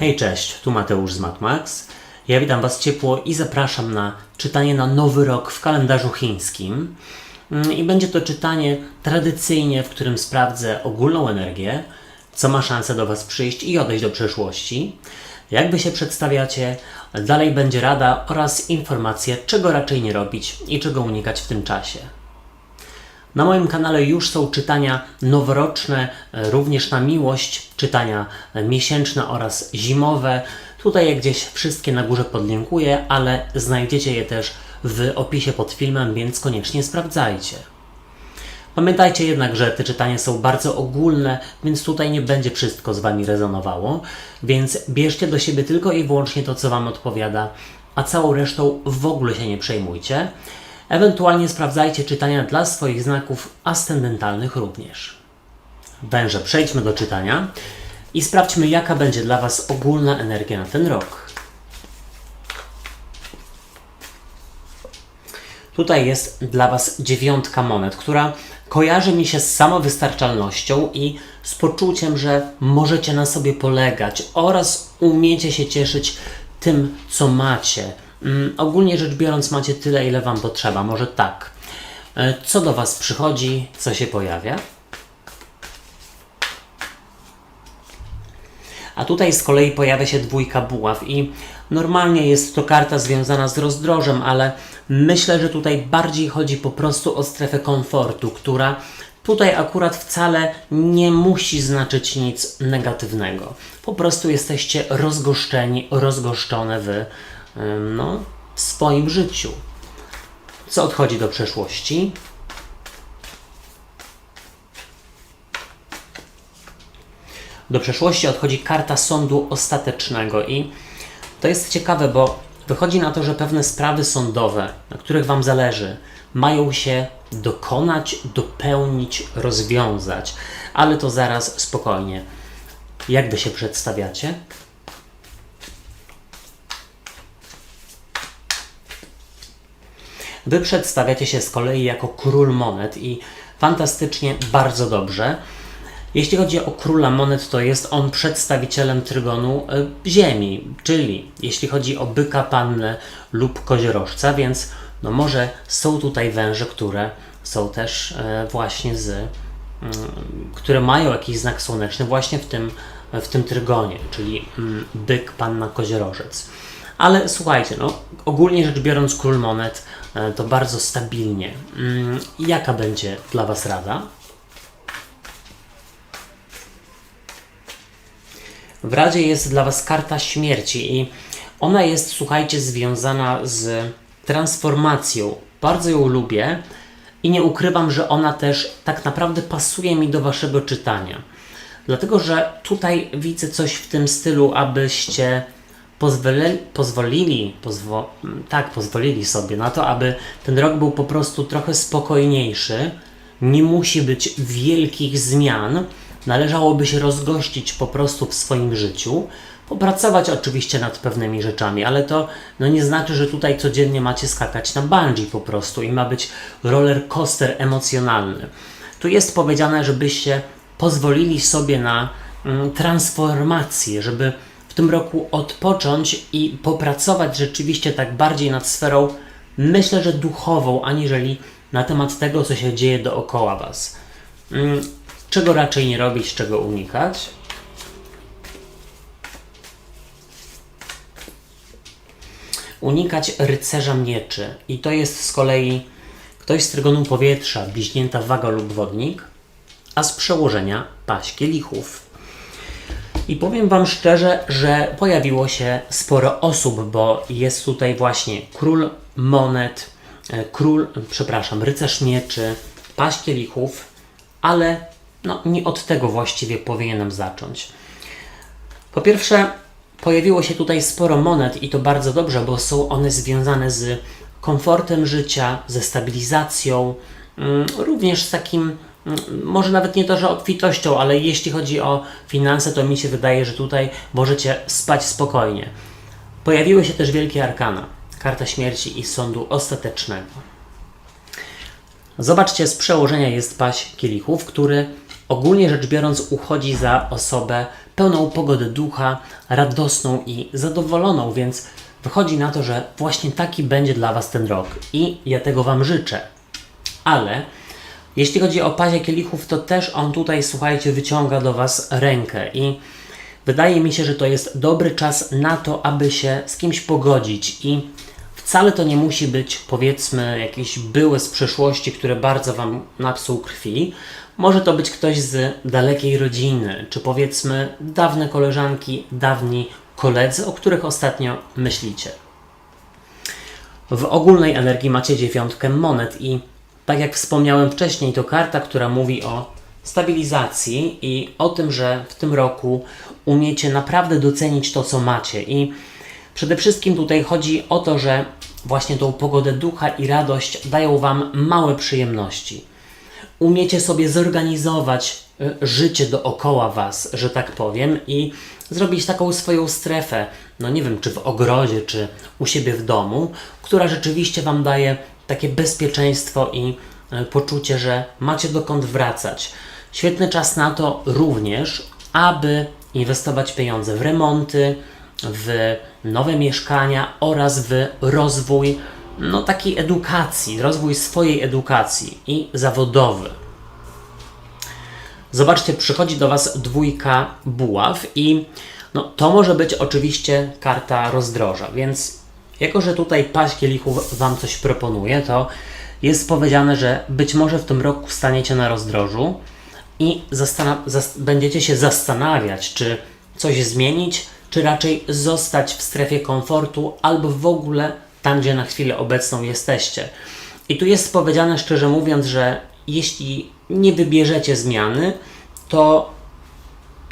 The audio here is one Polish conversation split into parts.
Hej, cześć, tu Mateusz z MatMax. Ja witam Was ciepło i zapraszam na czytanie na nowy rok w kalendarzu chińskim. I będzie to czytanie tradycyjnie, w którym sprawdzę ogólną energię, co ma szansę do Was przyjść i odejść do przeszłości, jak Wy się przedstawiacie, dalej będzie rada oraz informacje, czego raczej nie robić i czego unikać w tym czasie. Na moim kanale już są czytania noworoczne, również na miłość, czytania miesięczne oraz zimowe. Tutaj je gdzieś wszystkie na górze podlinkuję, ale znajdziecie je też w opisie pod filmem, więc koniecznie sprawdzajcie. Pamiętajcie jednak, że te czytania są bardzo ogólne, więc tutaj nie będzie wszystko z Wami rezonowało, więc bierzcie do siebie tylko i wyłącznie to, co Wam odpowiada, a całą resztą w ogóle się nie przejmujcie. Ewentualnie sprawdzajcie czytania dla swoich znaków ascendentalnych również. Węże, przejdźmy do czytania i sprawdźmy, jaka będzie dla Was ogólna energia na ten rok. Tutaj jest dla Was 9 monet, która kojarzy mi się z samowystarczalnością i z poczuciem, że możecie na sobie polegać oraz umiecie się cieszyć tym, co macie. Ogólnie rzecz biorąc, macie tyle, ile Wam potrzeba. Może tak. Co do Was przychodzi, co się pojawia? A tutaj z kolei pojawia się 2 buław i normalnie jest to karta związana z rozdrożem, ale myślę, że tutaj bardziej chodzi po prostu o strefę komfortu, która tutaj akurat wcale nie musi znaczyć nic negatywnego. Po prostu jesteście rozgoszczeni, rozgoszczone w swoim życiu. Co odchodzi do przeszłości? Do przeszłości odchodzi karta sądu ostatecznego i to jest ciekawe, bo wychodzi na to, że pewne sprawy sądowe, na których Wam zależy, mają się dokonać, dopełnić, rozwiązać. Ale to zaraz spokojnie. Jak Wy się przedstawiacie? Wy przedstawiacie się z kolei jako król monet i fantastycznie, bardzo dobrze. Jeśli chodzi o króla monet, to jest on przedstawicielem trygonu Ziemi, czyli jeśli chodzi o byka, pannę lub koziorożca, więc może są tutaj węże, które są też właśnie które mają jakiś znak słoneczny właśnie w tym trygonie, czyli byk, panna, koziorożec. Ale słuchajcie, ogólnie rzecz biorąc król monet to bardzo stabilnie. Jaka będzie dla Was rada? W Radzie jest dla Was karta śmierci i ona jest, słuchajcie, związana z transformacją. Bardzo ją lubię i nie ukrywam, że ona też tak naprawdę pasuje mi do Waszego czytania. Dlatego, że tutaj widzę coś w tym stylu, abyście pozwolili sobie na to, aby ten rok był po prostu trochę spokojniejszy. Nie musi być wielkich zmian. Należałoby się rozgościć po prostu w swoim życiu, popracować oczywiście nad pewnymi rzeczami, ale to nie znaczy, że tutaj codziennie macie skakać na bungee po prostu i ma być roller coaster emocjonalny. Tu jest powiedziane, żebyście pozwolili sobie na transformację, żeby w tym roku odpocząć i popracować rzeczywiście tak bardziej nad sferą, myślę, że duchową, aniżeli na temat tego, co się dzieje dookoła Was. Czego raczej nie robić, czego unikać? Unikać rycerza mieczy. I to jest z kolei ktoś z trygonu powietrza, bliźnięta waga lub wodnik, a z przełożenia paź kielichów. I powiem Wam szczerze, że pojawiło się sporo osób, bo jest tutaj właśnie król monet, rycerz mieczy, paź kielichów, ale nie od tego właściwie powinienem zacząć. Po pierwsze, pojawiło się tutaj sporo monet i to bardzo dobrze, bo są one związane z komfortem życia, ze stabilizacją, również z takim, może nawet nie to, że obfitością, ale jeśli chodzi o finanse, to mi się wydaje, że tutaj możecie spać spokojnie. Pojawiły się też wielkie arkana, karta śmierci i sądu ostatecznego. Zobaczcie, z przełożenia jest paź kielichów, który ogólnie rzecz biorąc uchodzi za osobę pełną pogody ducha, radosną i zadowoloną, więc wychodzi na to, że właśnie taki będzie dla Was ten rok i ja tego Wam życzę. Ale jeśli chodzi o pazie kielichów, to też on tutaj, słuchajcie, wyciąga do Was rękę i wydaje mi się, że to jest dobry czas na to, aby się z kimś pogodzić i wcale to nie musi być, powiedzmy, jakiś były z przeszłości, który bardzo Wam napsuł krwi. Może to być ktoś z dalekiej rodziny, czy powiedzmy dawne koleżanki, dawni koledzy, o których ostatnio myślicie. W ogólnej energii macie 9 monet i tak jak wspomniałem wcześniej, to karta, która mówi o stabilizacji i o tym, że w tym roku umiecie naprawdę docenić to, co macie. I przede wszystkim tutaj chodzi o to, że właśnie tą pogodę ducha i radość dają Wam małe przyjemności. Umiecie sobie zorganizować życie dookoła Was, że tak powiem, i zrobić taką swoją strefę, no nie wiem, czy w ogrodzie, czy u siebie w domu, która rzeczywiście Wam daje takie bezpieczeństwo i poczucie, że macie dokąd wracać. Świetny czas na to również, aby inwestować pieniądze w remonty, w nowe mieszkania oraz w rozwój takiej edukacji, rozwój swojej edukacji i zawodowy. Zobaczcie, przychodzi do Was 2 buław i to może być oczywiście karta rozdroża, więc jako, że tutaj paź kielichów Wam coś proponuje, to jest powiedziane, że być może w tym roku staniecie na rozdrożu i będziecie się zastanawiać, czy coś zmienić, czy raczej zostać w strefie komfortu, albo w ogóle tam, gdzie na chwilę obecną jesteście. I tu jest powiedziane, szczerze mówiąc, że jeśli nie wybierzecie zmiany, to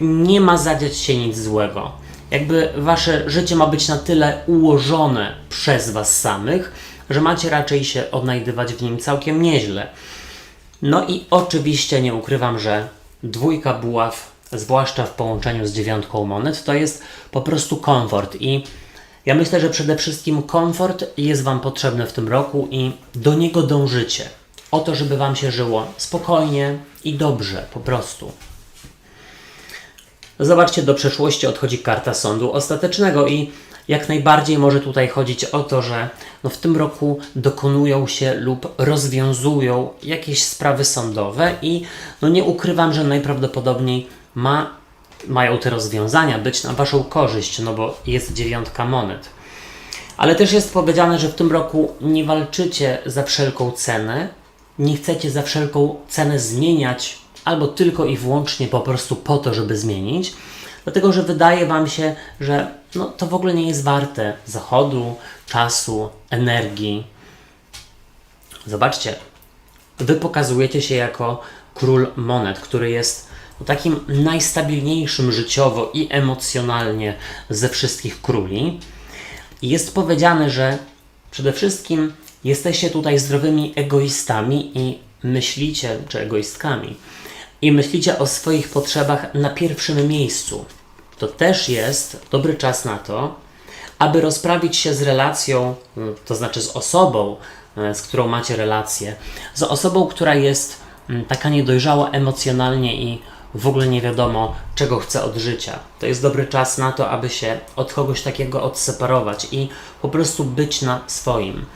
nie ma zadziać się nic złego. Jakby Wasze życie ma być na tyle ułożone przez Was samych, że macie raczej się odnajdywać w nim całkiem nieźle. No i oczywiście nie ukrywam, że 2 buław, zwłaszcza w połączeniu z 9 monet, to jest po prostu komfort i ja myślę, że przede wszystkim komfort jest Wam potrzebny w tym roku i do niego dążycie. O to, żeby Wam się żyło spokojnie i dobrze, po prostu. Zobaczcie, do przeszłości odchodzi karta sądu ostatecznego i jak najbardziej może tutaj chodzić o to, że w tym roku dokonują się lub rozwiązują jakieś sprawy sądowe i nie ukrywam, że najprawdopodobniej mają te rozwiązania być na Waszą korzyść, bo jest 9 monet. Ale też jest powiedziane, że w tym roku nie walczycie za wszelką cenę, nie chcecie za wszelką cenę zmieniać, albo tylko i wyłącznie po prostu po to, żeby zmienić, dlatego że wydaje Wam się, że to w ogóle nie jest warte zachodu, czasu, energii. Zobaczcie, Wy pokazujecie się jako król monet, który jest takim najstabilniejszym życiowo i emocjonalnie ze wszystkich króli. I jest powiedziane, że przede wszystkim jesteście tutaj zdrowymi egoistami i myślicie, czy egoistkami, i myślicie o swoich potrzebach na pierwszym miejscu. To też jest dobry czas na to, aby rozprawić się z relacją, to znaczy z osobą, z którą macie relację, z osobą, która jest taka niedojrzała emocjonalnie i w ogóle nie wiadomo, czego chce od życia. To jest dobry czas na to, aby się od kogoś takiego odseparować i po prostu być na swoim.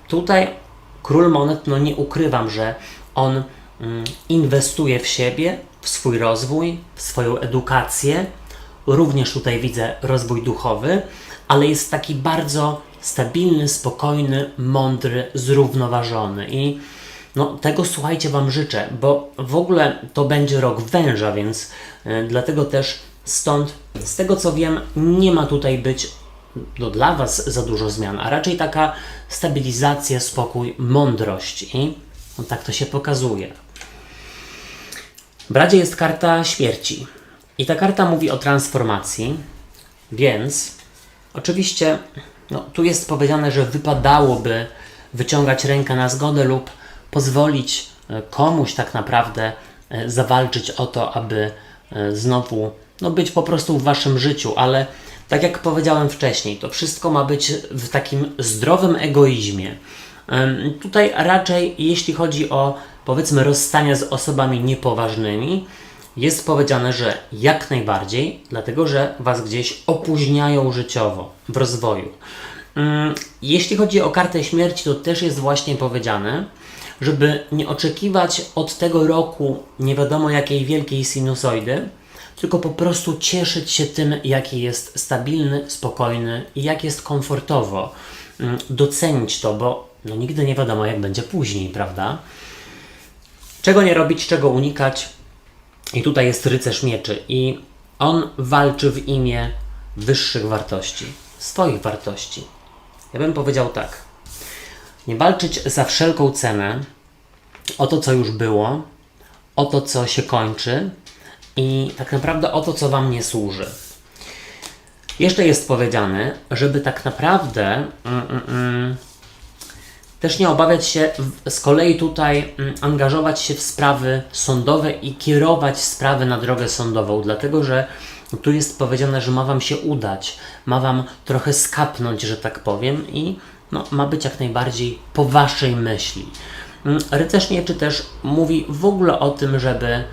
Tutaj król monet, nie ukrywam, że on inwestuje w siebie, w swój rozwój, w swoją edukację. Również tutaj widzę rozwój duchowy, ale jest taki bardzo stabilny, spokojny, mądry, zrównoważony i tego, słuchajcie, Wam życzę, bo w ogóle to będzie rok węża, więc dlatego też stąd, z tego co wiem, nie ma tutaj być dla Was za dużo zmian, a raczej taka stabilizacja, spokój, mądrość i tak to się pokazuje. W Radzie jest karta śmierci i ta karta mówi o transformacji, więc oczywiście tu jest powiedziane, że wypadałoby wyciągać rękę na zgodę lub pozwolić komuś tak naprawdę zawalczyć o to, aby znowu być po prostu w Waszym życiu, ale tak jak powiedziałem wcześniej, to wszystko ma być w takim zdrowym egoizmie. Tutaj raczej, jeśli chodzi o powiedzmy rozstania z osobami niepoważnymi, jest powiedziane, że jak najbardziej, dlatego że Was gdzieś opóźniają życiowo w rozwoju. Jeśli chodzi o kartę śmierci, to też jest właśnie powiedziane, żeby nie oczekiwać od tego roku nie wiadomo jakiej wielkiej sinusoidy, tylko po prostu cieszyć się tym, jaki jest stabilny, spokojny i jak jest komfortowo. Docenić to, bo nigdy nie wiadomo, jak będzie później, prawda? Czego nie robić, czego unikać. I tutaj jest rycerz mieczy i on walczy w imię wyższych wartości, swoich wartości. Ja bym powiedział tak. Nie walczyć za wszelką cenę o to, co już było, o to, co się kończy i tak naprawdę o to, co Wam nie służy. Jeszcze jest powiedziane, żeby tak naprawdę też nie obawiać się, z kolei tutaj angażować się w sprawy sądowe i kierować sprawy na drogę sądową, dlatego że tu jest powiedziane, że ma Wam się udać, ma Wam trochę skapnąć, że tak powiem i ma być jak najbardziej po Waszej myśli. Rycerz mieczy też mówi w ogóle o tym, żeby,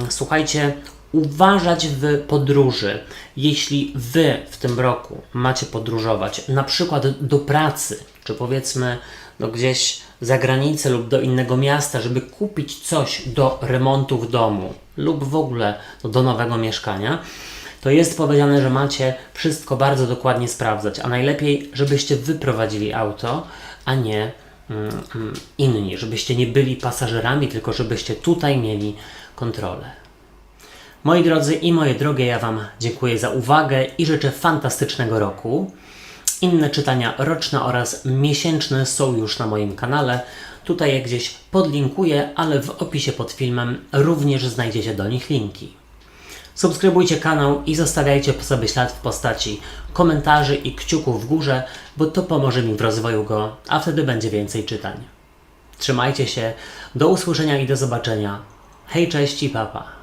słuchajcie, uważać w podróży. Jeśli Wy w tym roku macie podróżować, na przykład do pracy, czy powiedzmy gdzieś za granicę lub do innego miasta, żeby kupić coś do remontu w domu lub w ogóle do nowego mieszkania, to jest powiedziane, że macie wszystko bardzo dokładnie sprawdzać, a najlepiej, żebyście Wy prowadzili auto, a nie inni, żebyście nie byli pasażerami, tylko żebyście tutaj mieli kontrolę. Moi drodzy i moje drogie, ja Wam dziękuję za uwagę i życzę fantastycznego roku. Inne czytania roczne oraz miesięczne są już na moim kanale. Tutaj je gdzieś podlinkuję, ale w opisie pod filmem również znajdziecie do nich linki. Subskrybujcie kanał i zostawiajcie po sobie ślad w postaci komentarzy i kciuków w górze, bo to pomoże mi w rozwoju go, a wtedy będzie więcej czytań. Trzymajcie się, do usłyszenia i do zobaczenia. Hej, cześć i papa.